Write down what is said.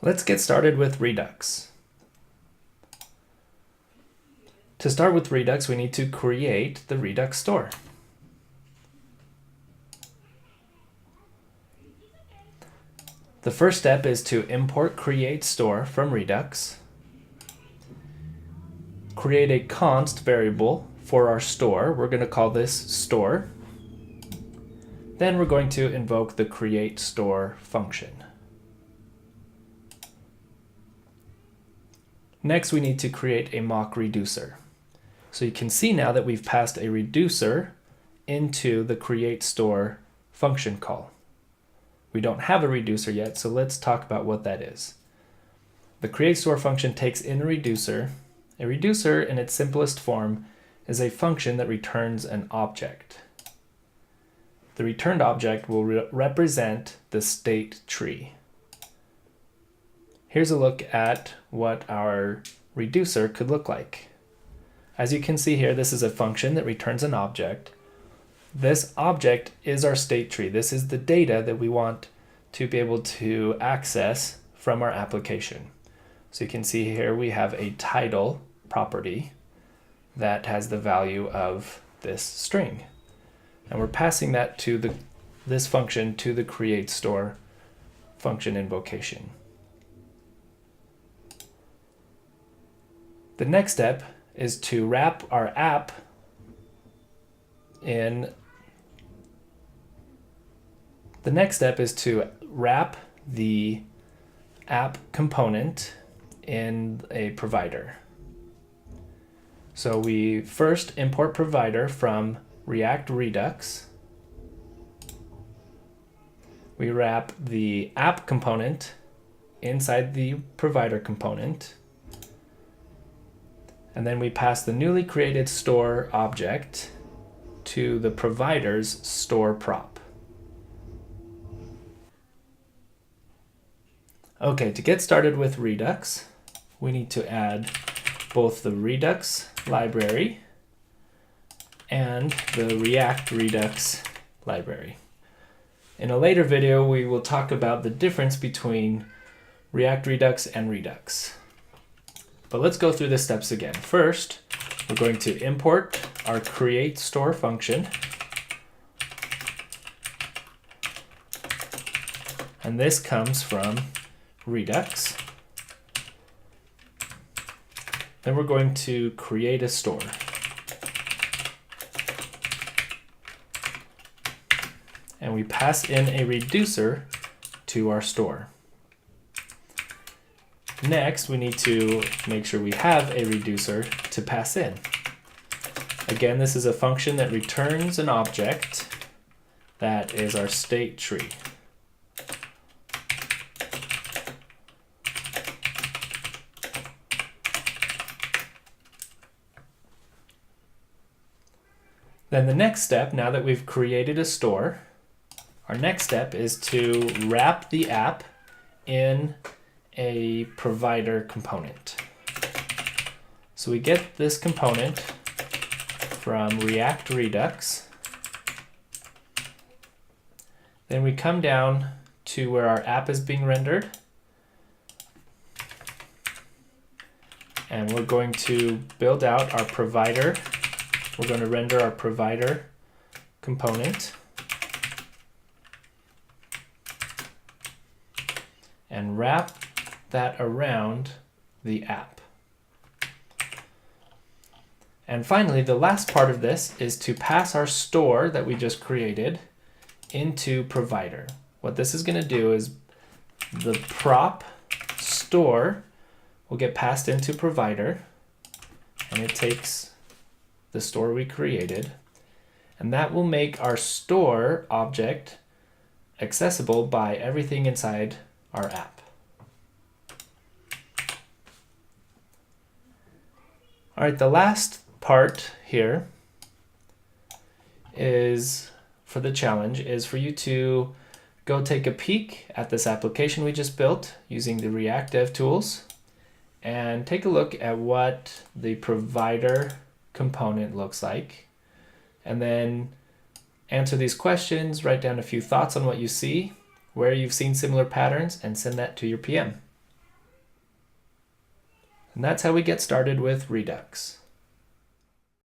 Let's get started with Redux. To start with Redux, we need to create the Redux store. The first step is to import create store from Redux. Create a const variable for our store. We're going to call this store. Then we're going to invoke the create store function. Next, we need to create a mock reducer. So you can see now that we've passed a reducer into the create store function call. We don't have a reducer yet, so let's talk about what that is. The create store function takes in a reducer. A reducer, in its simplest form, is a function that returns an object. The returned object will represent the state tree. Here's a look at what our reducer could look like. As you can see here, this is a function that returns an object. This object is our state tree. This is the data that we want to be able to access from our application. So you can see here we have a title property that has the value of this string. And we're passing that to this function to the create store function invocation. The next step is to wrap our app in. The next step is to wrap the app component in a provider. So we first import provider from React Redux. We wrap the app component inside the provider component. And then we pass the newly created store object to the provider's store prop. Okay, to get started with Redux, we need to add both the Redux library and the React Redux library. In a later video, we will talk about the difference between React Redux and Redux. But let's go through the steps again. First, we're going to import our create store function. And this comes from Redux. Then we're going to create a store. And we pass in a reducer to our store. Next, we need to make sure we have a reducer to pass in. Again, this is a function that returns an object that is our state tree. Then the next step, now that we've created a store, our next step is to wrap the app in a provider component. So we get this component from React Redux. Then we come down to where our app is being rendered. And we're going to build out our provider. We're going to render our provider component. And wrap that around the app. And finally, the last part of this is to pass our store that we just created into provider. What this is going to do is the prop store will get passed into provider, and it takes the store we created, and that will make our store object accessible by everything inside our app. All right, the last part here is for the challenge is for you to go take a peek at this application we just built using the React Dev Tools and take a look at what the provider component looks like, and then answer these questions, write down a few thoughts on what you see, where you've seen similar patterns, and send that to your PM. And that's how we get started with Redux.